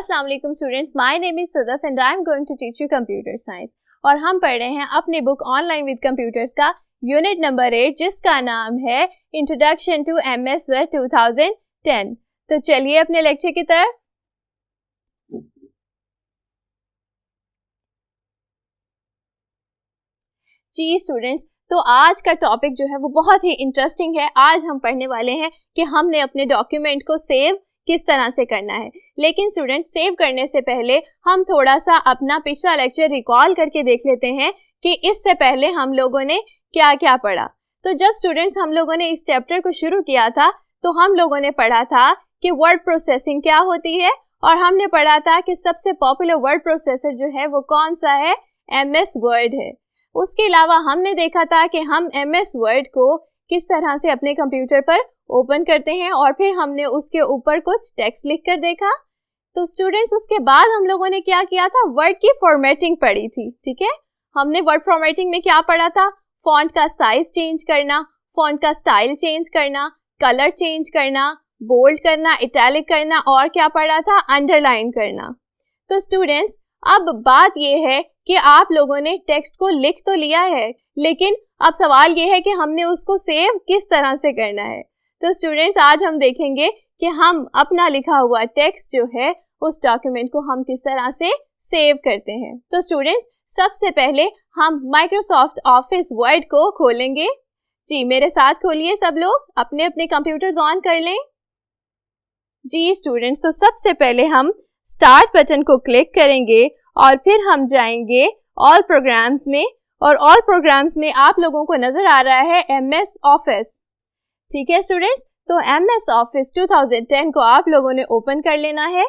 अस्सलाम वालेकुम students, my name is Sadaf and I am going to teach you computer science. और हम पढ़ रहे हैं अपनी बुक ऑनलाइन विद कंप्यूटर्स का यूनिट नंबर 8 जिसका नाम है इंट्रोडक्शन टू एमएस वर्ड 2010। तो चलिए अपने लेक्चर की तरफ। जी स्टूडेंट्स, तो आज का टॉपिक जो है वो बहुत ही इंटरेस्टिंग है। आज हम पढ़ने वाले हैं कि हमने अपने डॉक्यूमेंट को सेव किस तरह से करना है। लेकिन स्टूडेंट, सेव करने से पहले हम थोड़ा सा अपना पिछला लेक्चर रिकॉल करके देख लेते हैं कि इससे पहले हम लोगों ने क्या क्या पढ़ा। तो जब स्टूडेंट्स हम लोगों ने इस चैप्टर को शुरू किया था तो हम लोगों ने पढ़ा था कि वर्ड प्रोसेसिंग क्या होती है, और हमने पढ़ा था कि सबसे पॉपुलर वर्ड प्रोसेसर जो है वो कौन सा है, एमएस वर्ड है। उसके अलावा हमने देखा था कि हम एमएस वर्ड को किस तरह से अपने कंप्यूटर पर ओपन करते हैं, और फिर हमने उसके ऊपर कुछ टेक्स्ट लिख कर देखा। तो स्टूडेंट्स, उसके बाद हम लोगों ने क्या किया था, वर्ड की फॉर्मेटिंग पढ़ी थी। ठीक है, हमने वर्ड फॉर्मेटिंग में क्या पढ़ा था, फॉन्ट का साइज चेंज करना, फॉन्ट का स्टाइल चेंज करना, कलर चेंज करना, बोल्ड करना, इटैलिक करना, और क्या पढ़ा था, अंडरलाइन करना। तो स्टूडेंट्स, अब बात यह है कि आप लोगों ने टेक्स्ट को लिख तो लिया है, लेकिन अब सवाल ये है कि हमने उसको सेव किस तरह से करना है। तो स्टूडेंट्स, आज हम देखेंगे कि हम अपना लिखा हुआ टेक्स्ट जो है उस डॉक्यूमेंट को हम किस तरह से सेव करते हैं। तो स्टूडेंट्स, सबसे पहले हम माइक्रोसॉफ्ट ऑफिस वर्ड को खोलेंगे। जी मेरे साथ खोलिए सब लोग, अपने अपने कंप्यूटर्स ऑन कर लें। जी स्टूडेंट्स, तो सबसे पहले हम स्टार्ट बटन को क्लिक करेंगे और फिर हम जाएंगे ऑल प्रोग्राम्स में, और ऑल प्रोग्राम्स में आप लोगों को नजर आ रहा है एमएस ऑफिस। ठीक है स्टूडेंट्स, तो एमएस ऑफिस 2010 को आप लोगों ने ओपन कर लेना है,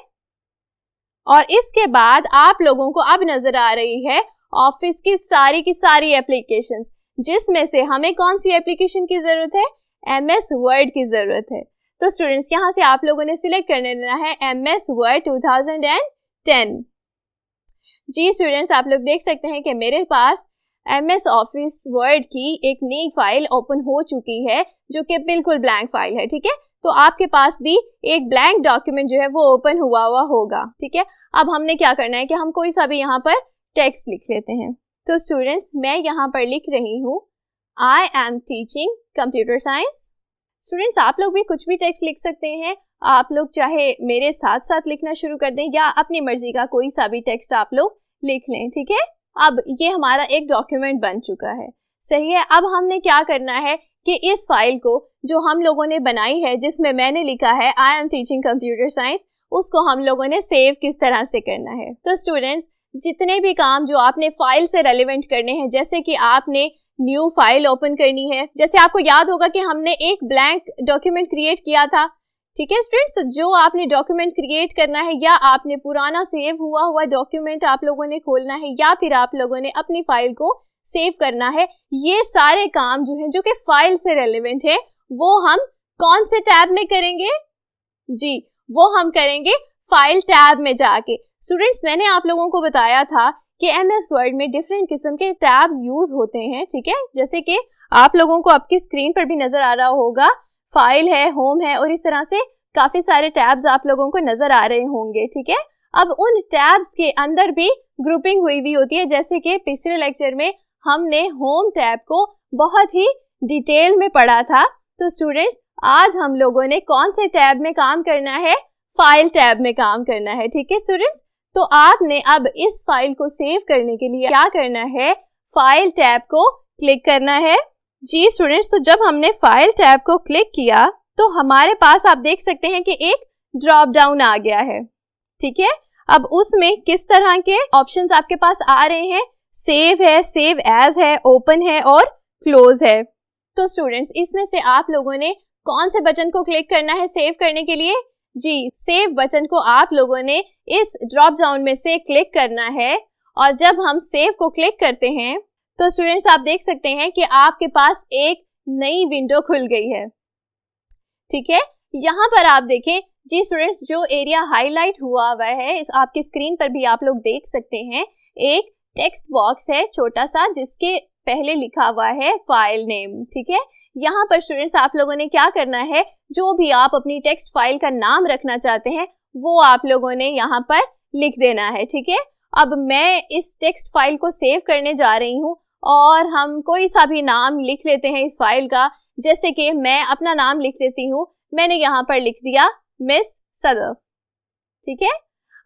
और इसके बाद आप लोगों को अब नजर आ रही है ऑफिस की सारी एप्लीकेशंस, जिसमें से हमें कौन सी एप्लीकेशन की जरूरत है, एमएस वर्ड की जरूरत है। तो स्टूडेंट्स, यहाँ से आप लोगों ने सिलेक्ट करने लेना है एमएस वर्ड 2010। जी स्टूडेंट्स, आप लोग देख सकते हैं कि मेरे पास एमएस ऑफिस वर्ड की एक नई फाइल ओपन हो चुकी है जो कि बिल्कुल ब्लैंक फाइल है। ठीक है, तो आपके पास भी एक ब्लैंक डॉक्यूमेंट जो है वो ओपन हुआ होगा। ठीक है, अब हमने क्या करना है कि हम कोई सा भी यहाँ पर टेक्स्ट लिख लेते हैं। तो स्टूडेंट्स, मैं यहाँ पर लिख रही हूँ I am teaching computer science. Students, आप लोग भी कुछ भी टेक्स्ट लिख सकते हैं। आप लोग चाहे मेरे साथ साथ लिखना शुरू कर दें या अपनी मर्जी का कोई सा भी टेक्स्ट आप लोग लिख लें। ठीक है, अब ये हमारा एक डॉक्यूमेंट बन चुका है। सही है, अब हमने क्या करना है कि इस फाइल को जो हम लोगों ने बनाई है, जिसमें मैंने लिखा है I am teaching computer science, उसको हम लोगों ने सेव किस तरह से करना है। तो स्टूडेंट्स, जितने भी काम जो आपने फाइल से रेलिवेंट करने हैं, जैसे कि आपने न्यू फाइल ओपन करनी है, जैसे आपको याद होगा कि हमने एक ब्लैंक डॉक्यूमेंट क्रिएट किया था। ठीक है स्टूडेंट्स, तो जो आपने डॉक्यूमेंट क्रिएट करना है, या आपने पुराना सेव हुआ डॉक्यूमेंट आप लोगों ने खोलना है, या फिर आप लोगों ने अपनी फाइल को सेव करना है, ये सारे काम जो है जो कि फाइल से रेलेवेंट है, वो हम कौन से टैब में करेंगे, जी वो हम करेंगे फाइल टैब में जाके। स्टूडेंट्स, मैंने आप लोगों को बताया था कि एमएस वर्ड में डिफरेंट किस्म के टैब्स यूज होते हैं। ठीक है, जैसे कि आप लोगों को आपकी स्क्रीन पर भी नजर आ रहा होगा, फाइल है, होम है, और इस तरह से काफी सारे टैब्स आप लोगों को नजर आ रहे होंगे। ठीक है, अब उन टैब्स के अंदर भी ग्रुपिंग हुई होती है, जैसे कि पिछले लेक्चर में हमने होम टैब को बहुत ही डिटेल में पढ़ा था। तो स्टूडेंट्स, आज हम लोगों ने कौन से टैब में काम करना है, फाइल टैब में काम करना है। ठीक है स्टूडेंट्स, तो आपने अब इस फाइल को सेव करने के लिए क्या करना है, फाइल टैब को क्लिक करना है। जी स्टूडेंट्स, तो जब हमने फाइल टैब को क्लिक किया तो हमारे पास आप देख सकते हैं कि एक ड्रॉप डाउन आ गया है। ठीक है, अब उसमें किस तरह के ऑप्शंस आपके पास आ रहे हैं, सेव है, सेव एज है, ओपन है और क्लोज है। तो स्टूडेंट्स, इसमें से आप लोगों ने कौन से बटन को क्लिक करना है सेव करने के लिए, जी सेव बटन को आप लोगों ने इस ड्रॉप डाउन में से क्लिक करना है। और जब हम सेव को क्लिक करते हैं तो स्टूडेंट्स, आप देख सकते हैं कि आपके पास एक नई विंडो खुल गई है। ठीक है, यहाँ पर आप देखें जी स्टूडेंट्स, जो एरिया हाईलाइट हुआ है इस आपकी स्क्रीन पर भी आप लोग देख सकते हैं, एक टेक्स्ट बॉक्स है छोटा सा, जिसके पहले लिखा हुआ है फाइल नेम, ठीक है। यहाँ पर स्टूडेंट्स आप लोगों ने क्या करना है, जो भी आप अपनी टेक्स्ट फाइल का नाम रखना चाहते हैं वो आप लोगों ने यहाँ पर लिख देना है, ठीक है। अब मैं इस टेक्स्ट फाइल को सेव करने जा रही हूँ और हम कोई सा भी नाम लिख लेते हैं इस फाइल का। जैसे कि मैं अपना नाम लिख लेती हूँ, मैंने यहाँ पर लिख दिया मिस सदफ, ठीक है।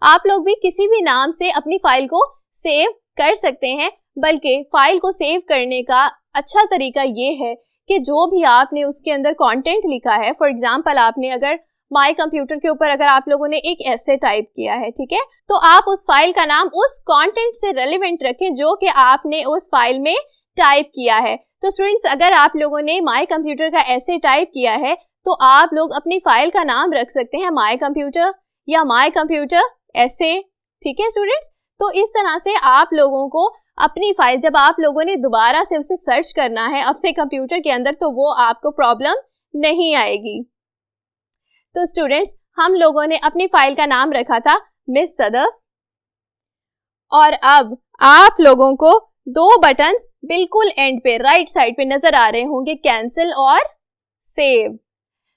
आप लोग भी किसी भी नाम से अपनी फाइल को सेव कर सकते हैं, बल्कि फाइल को सेव करने का अच्छा तरीका ये है कि जो भी आपने उसके अंदर कंटेंट लिखा है, फॉर एग्जांपल आपने अगर माय कंप्यूटर के ऊपर अगर आप लोगों ने एक एसे टाइप किया है, ठीक है, तो आप उस फाइल का नाम उस कंटेंट से रेलेवेंट रखें जो कि आपने उस फाइल में टाइप किया है। तो स्टूडेंट्स अगर आप लोगों ने माय कंप्यूटर का एसे टाइप किया है तो आप लोग अपनी फाइल का नाम रख सकते हैं माय कंप्यूटर या माय कंप्यूटर एसे, ठीक है स्टूडेंट्स। तो इस तरह से आप लोगों को अपनी फाइल जब आप लोगों ने दोबारा से उसे सर्च करना है अपने कंप्यूटर के अंदर तो वो आपको प्रॉब्लम नहीं आएगी। तो स्टूडेंट्स हम लोगों ने अपनी फाइल का नाम रखा था मिस सदफ, और अब आप लोगों को दो बटन्स बिल्कुल एंड पे राइट साइड पे नजर आ रहे होंगे, कैंसिल और सेव।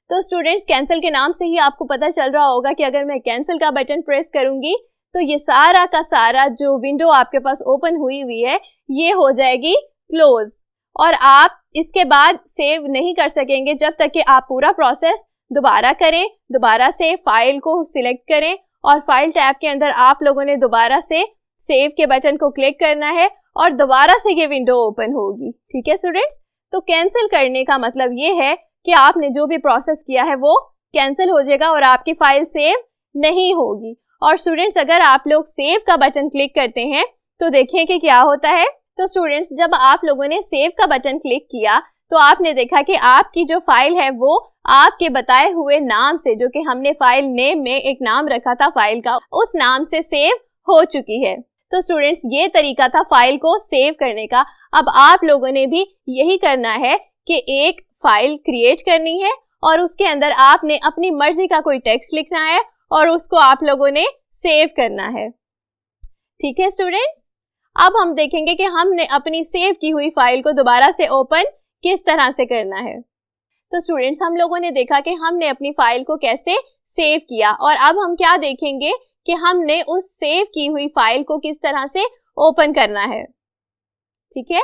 तो स्टूडेंट्स कैंसिल के नाम से ही आपको पता चल रहा होगा कि अगर मैं कैंसिल का बटन प्रेस करूंगी तो ये सारा का सारा जो विंडो आपके पास ओपन हुई है ये हो जाएगी क्लोज, और आप इसके बाद सेव नहीं कर सकेंगे जब तक कि आप पूरा प्रोसेस दोबारा करें। दोबारा से फाइल को सिलेक्ट करें और फाइल टैब के अंदर आप लोगों ने दोबारा से सेव के बटन को क्लिक करना है और दोबारा से ये विंडो ओपन होगी, ठीक है स्टूडेंट्स। तो कैंसिल करने का मतलब ये है कि आपने जो भी प्रोसेस किया है वो कैंसिल हो जाएगा और आपकी फाइल सेव नहीं होगी। और स्टूडेंट्स अगर आप लोग सेव का बटन क्लिक करते हैं तो देखिए कि क्या होता है। तो स्टूडेंट्स जब आप लोगों ने सेव का बटन क्लिक किया तो आपने देखा कि आपकी जो फाइल है वो आपके बताए हुए नाम से, जो कि हमने फाइल नेम में एक नाम रखा था फाइल का, उस नाम से सेव हो चुकी है। तो स्टूडेंट्स ये तरीका था फाइल को सेव करने का। अब आप लोगों ने भी यही करना है कि एक फाइल क्रिएट करनी है और उसके अंदर आपने अपनी मर्जी का कोई टेक्स्ट लिखना है और उसको आप लोगों ने सेव करना है, ठीक है स्टूडेंट्स। अब हम देखेंगे कि हमने अपनी सेव की हुई फाइल को दोबारा से ओपन किस तरह से करना है। तो स्टूडेंट्स हम लोगों ने देखा कि हमने अपनी फाइल को कैसे सेव किया, और अब हम क्या देखेंगे कि हमने उस सेव की हुई फाइल को किस तरह से ओपन करना है, ठीक है।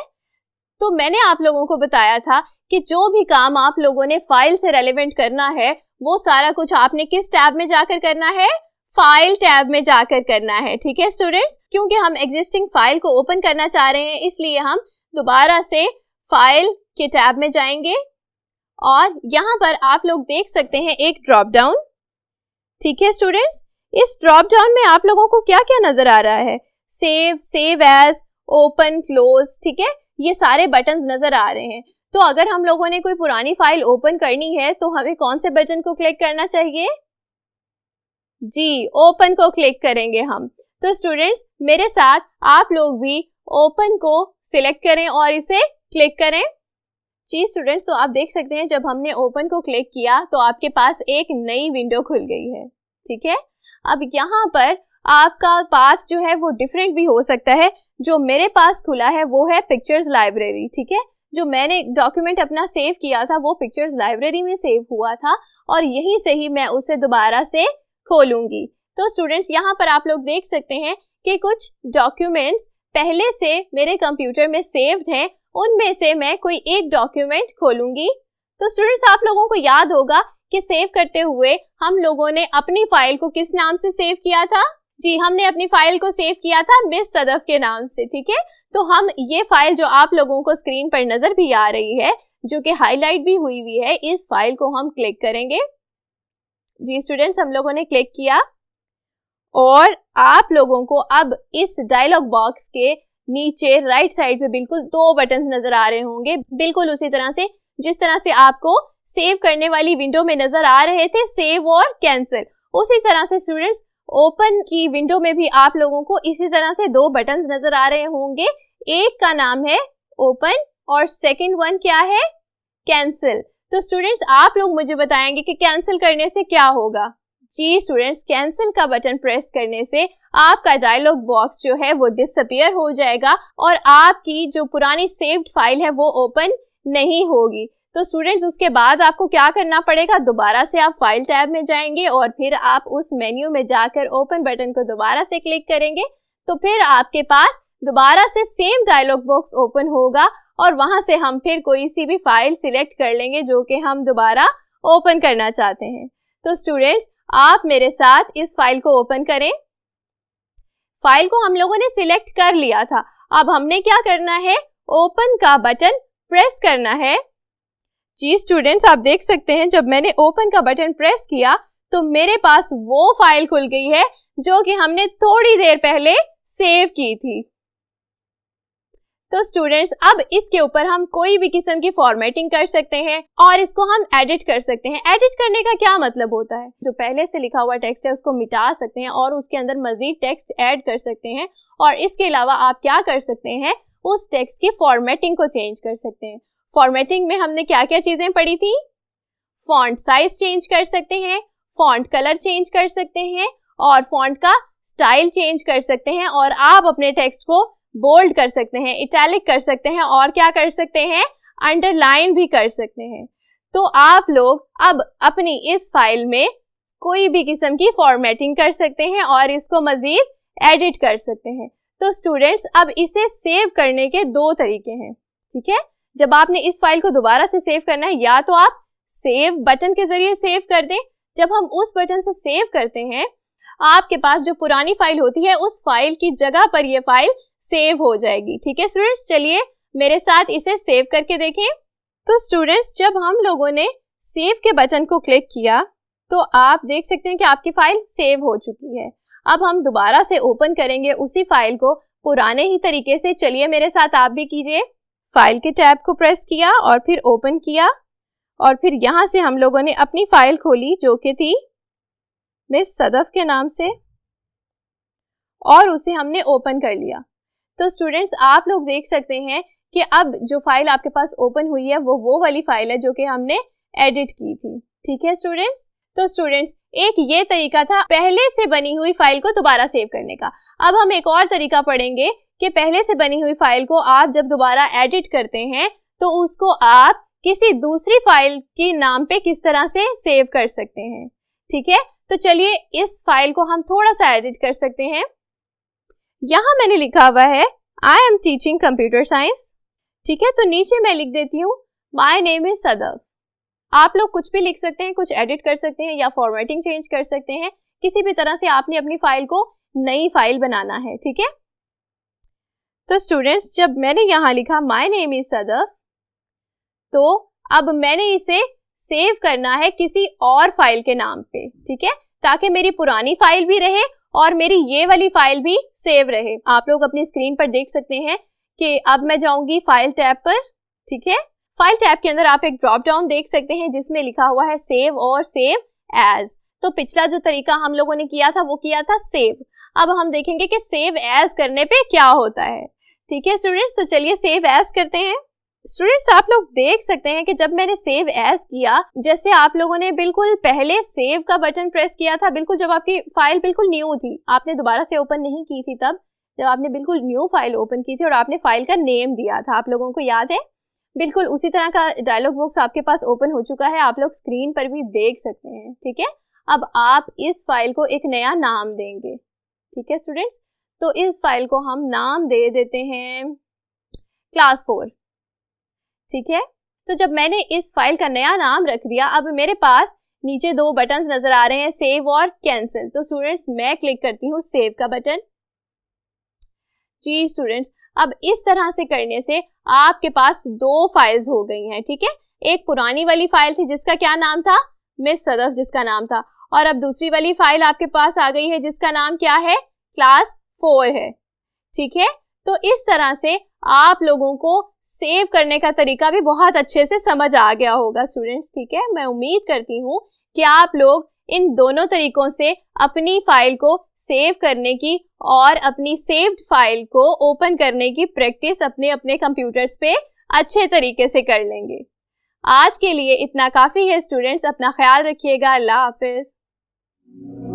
तो मैंने आप लोगों को बताया था कि जो भी काम आप लोगों ने फाइल से रेलेवेंट करना है वो सारा कुछ आपने किस टैब में जाकर करना है, फाइल टैब में जाकर करना है, ठीक है स्टूडेंट्स। क्योंकि हम एग्जिस्टिंग फाइल को ओपन करना चाह रहे हैं इसलिए हम दोबारा से फाइल के टैब में जाएंगे और यहाँ पर आप लोग देख सकते हैं एक ड्रॉप डाउन, ठीक है स्टूडेंट्स। इस ड्रॉप डाउन में आप लोगों को क्या क्या नजर आ रहा है, save, save as, open, close, ठीक है, ये सारे बटन्स नजर आ रहे हैं। तो अगर हम लोगों ने कोई पुरानी फाइल ओपन करनी है तो हमें कौन से बटन को क्लिक करना चाहिए जी, ओपन को क्लिक करेंगे हम। तो स्टूडेंट्स मेरे साथ आप लोग भी ओपन को सिलेक्ट करें और इसे क्लिक करें जी। स्टूडेंट्स तो आप देख सकते हैं जब हमने ओपन को क्लिक किया तो आपके पास एक नई विंडो खुल गई है, ठीक है। अब यहाँ पर आपका पाथ जो है वो डिफरेंट भी हो सकता है। जो मेरे पास खुला है वो है पिक्चर्स लाइब्रेरी, ठीक है। जो मैंने डॉक्यूमेंट अपना सेव किया था वो पिक्चर्स लाइब्रेरी में सेव हुआ था और यहीं से ही मैं उसे दोबारा से खोलूंगी। तो स्टूडेंट्स यहाँ पर आप लोग देख सकते हैं कि कुछ डॉक्यूमेंट्स पहले से मेरे कंप्यूटर में सेव्ड हैं, उनमें से मैं कोई एक डॉक्यूमेंट खोलूंगी। तो स्टूडेंट्स आप लोगों को याद होगा कि सेव करते हुए हम लोगों ने अपनी फाइल को किस नाम से सेव किया था जी, हमने अपनी फाइल को सेव किया था मिस सदफ के नाम से, ठीक है। तो हम ये फाइल जो आप लोगों को स्क्रीन पर नजर भी आ रही है जो कि हाईलाइट भी हुई है, इस फाइल को हम क्लिक करेंगे जी। स्टूडेंट्स हम लोगों ने क्लिक किया और आप लोगों को अब इस डायलॉग बॉक्स के नीचे राइट साइड पे बिल्कुल दो बटन्स नजर आ रहे होंगे, बिल्कुल उसी तरह से जिस तरह से आपको सेव करने वाली विंडो में नजर आ रहे थे, सेव और कैंसिल। उसी तरह से स्टूडेंट्स ओपन की विंडो में भी आप लोगों को इसी तरह से दो बटन्स नजर आ रहे होंगे। एक का नाम है ओपन और सेकंड वन क्या है, कैंसिल। तो स्टूडेंट्स आप लोग मुझे बताएंगे कि कैंसिल करने से क्या होगा जी स्टूडेंट्स, कैंसिल का बटन प्रेस करने से आपका डायलॉग बॉक्स जो है वो डिसअपीयर हो जाएगा और आपकी जो पुरानी सेव्ड फाइल है वो ओपन नहीं होगी। तो स्टूडेंट्स उसके बाद आपको क्या करना पड़ेगा, दोबारा से आप फाइल टैब में जाएंगे और फिर आप उस मेन्यू में जाकर ओपन बटन को दोबारा से क्लिक करेंगे, तो फिर आपके पास दोबारा से सेम डायलॉग बॉक्स ओपन होगा और वहां से हम फिर कोई सी भी फाइल सिलेक्ट कर लेंगे जो कि हम दोबारा ओपन करना चाहते हैं। तो स्टूडेंट्स आप मेरे साथ इस फाइल को ओपन करें। फाइल को हम लोगों ने सिलेक्ट कर लिया था, अब हमने क्या करना है, ओपन का बटन प्रेस करना है। जी स्टूडेंट्स, आप देख सकते हैं जब मैंने ओपन का बटन प्रेस किया तो मेरे पास वो फाइल खुल गई है जो कि हमने थोड़ी देर पहले सेव की थी। तो स्टूडेंट्स अब इसके ऊपर हम कोई भी किस्म की फॉर्मेटिंग कर सकते हैं और इसको हम एडिट कर सकते हैं। एडिट करने का क्या मतलब होता है, जो पहले से लिखा हुआ टेक्स्ट है उसको मिटा सकते हैं और उसके अंदर मजीद टेक्स्ट ऐड कर सकते हैं। और इसके अलावा आप क्या कर सकते हैं, उस टेक्स्ट की फॉर्मेटिंग को चेंज कर सकते हैं। फॉर्मेटिंग में हमने क्या क्या चीजें पढ़ी थी, फॉन्ट साइज चेंज कर सकते हैं, फॉन्ट कलर चेंज कर सकते हैं और फॉन्ट का स्टाइल चेंज कर सकते हैं और आप अपने टेक्स्ट को बोल्ड कर सकते हैं, इटैलिक कर सकते हैं और क्या कर सकते हैं, अंडरलाइन भी कर सकते हैं। तो आप लोग अब अपनी इस फाइल में कोई भी किस्म की फॉर्मेटिंग कर सकते हैं और इसको मजीद एडिट कर सकते हैं। तो स्टूडेंट्स अब इसे सेव करने के दो तरीके हैं, ठीक है। जब आपने इस फाइल को दोबारा से सेव करना है, या तो आप सेव बटन के जरिए सेव कर दें। जब हम उस बटन से सेव करते हैं आपके पास जो पुरानी फाइल होती है उस फाइल की जगह पर ये फाइल सेव हो जाएगी, ठीक है स्टूडेंट्स। चलिए मेरे साथ इसे सेव करके देखें। तो स्टूडेंट्स जब हम लोगों ने सेव के बटन को क्लिक किया तो आप देख सकते हैं कि आपकी फाइल सेव हो चुकी है। अब हम दोबारा से ओपन करेंगे उसी फाइल को पुराने ही तरीके से। चलिए मेरे साथ आप भी कीजिए। फाइल के टैब को प्रेस किया और फिर ओपन किया और फिर यहाँ से हम लोगों ने अपनी फाइल खोली जो कि थी मिस सदफ के नाम से और उसे हमने ओपन कर लिया। तो स्टूडेंट्स आप लोग देख सकते हैं कि अब जो फाइल आपके पास ओपन हुई है वो वाली फाइल है जो कि हमने एडिट की थी, ठीक है स्टूडेंट्स। तो स्टूडेंट्स एक ये तरीका था पहले से बनी हुई फाइल को दोबारा सेव करने का। अब हम एक और तरीका पढ़ेंगे कि पहले से बनी हुई फाइल को आप जब दोबारा एडिट करते हैं तो उसको आप किसी दूसरी फाइल के नाम पे किस तरह से सेव कर सकते हैं, ठीक है। तो चलिए इस फाइल को हम थोड़ा सा एडिट कर सकते हैं। यहां मैंने लिखा हुआ है I am teaching computer science, ठीक है। तो नीचे मैं लिख देती हूँ माय नेम इज सदफ। आप लोग कुछ भी लिख सकते हैं, कुछ एडिट कर सकते हैं या फॉर्मेटिंग चेंज कर सकते हैं, किसी भी तरह से आपने अपनी फाइल को नई फाइल बनाना है, ठीक है। तो स्टूडेंट्स जब मैंने यहाँ लिखा माय नेम इज सदफ तो अब मैंने इसे सेव करना है किसी और फाइल के नाम पे, ठीक है, ताकि मेरी पुरानी फाइल भी रहे और मेरी ये वाली फाइल भी सेव रहे। आप लोग अपनी स्क्रीन पर देख सकते हैं कि अब मैं जाऊंगी फाइल टैब पर, ठीक है। फाइल टैब के अंदर आप एक ड्रॉप डाउन देख सकते हैं जिसमें लिखा हुआ है सेव और सेव एज। तो पिछला जो तरीका हम लोगों ने किया था वो किया था सेव। अब हम देखेंगे कि सेव एज करने पे क्या होता है, ठीक है स्टूडेंट्स। तो चलिए सेव एज करते हैं। स्टूडेंट्स आप लोग देख सकते हैं कि जब मैंने सेव एज किया, जैसे आप लोगों ने बिल्कुल पहले सेव का बटन प्रेस किया था, बिल्कुल जब आपकी फाइल बिल्कुल न्यू थी, आपने दोबारा से ओपन नहीं की थी, तब जब आपने बिल्कुल न्यू फाइल ओपन की थी और आपने फाइल का नेम दिया था, आप लोगों को याद है, बिल्कुल उसी तरह का डायलॉग बॉक्स आपके पास ओपन हो चुका है। आप लोग स्क्रीन पर भी देख सकते हैं, ठीक है। अब आप इस फाइल को एक नया नाम देंगे, ठीक है स्टूडेंट्स। तो इस फाइल को हम नाम दे देते हैं क्लास 4, ठीक है। तो जब मैंने इस फाइल का नया नाम रख दिया, अब मेरे पास नीचे दो बटन्स नजर आ रहे हैं, सेव और कैंसिल। तो स्टूडेंट्स मैं क्लिक करती हूँ सेव का बटन। जी स्टूडेंट्स अब इस तरह से करने से आपके पास दो फाइल्स हो गई हैं, ठीक है। एक पुरानी वाली फाइल थी जिसका क्या नाम था, मिस सदफ जिसका नाम था, और अब दूसरी वाली फाइल आपके पास आ गई है जिसका नाम क्या है, क्लास 4 है, ठीक है। तो इस तरह से आप लोगों को सेव करने का तरीका भी बहुत अच्छे से समझ आ गया होगा स्टूडेंट्स, ठीक है। मैं उम्मीद करती हूँ कि आप लोग इन दोनों तरीकों से अपनी फाइल को सेव करने की और अपनी सेव्ड फाइल को ओपन करने की प्रैक्टिस अपने अपने कंप्यूटर्स पे अच्छे तरीके से कर लेंगे। आज के लिए इतना काफ़ी है स्टूडेंट्स, अपना ख्याल रखिएगा। अल्लाह हाफिज़। हैं।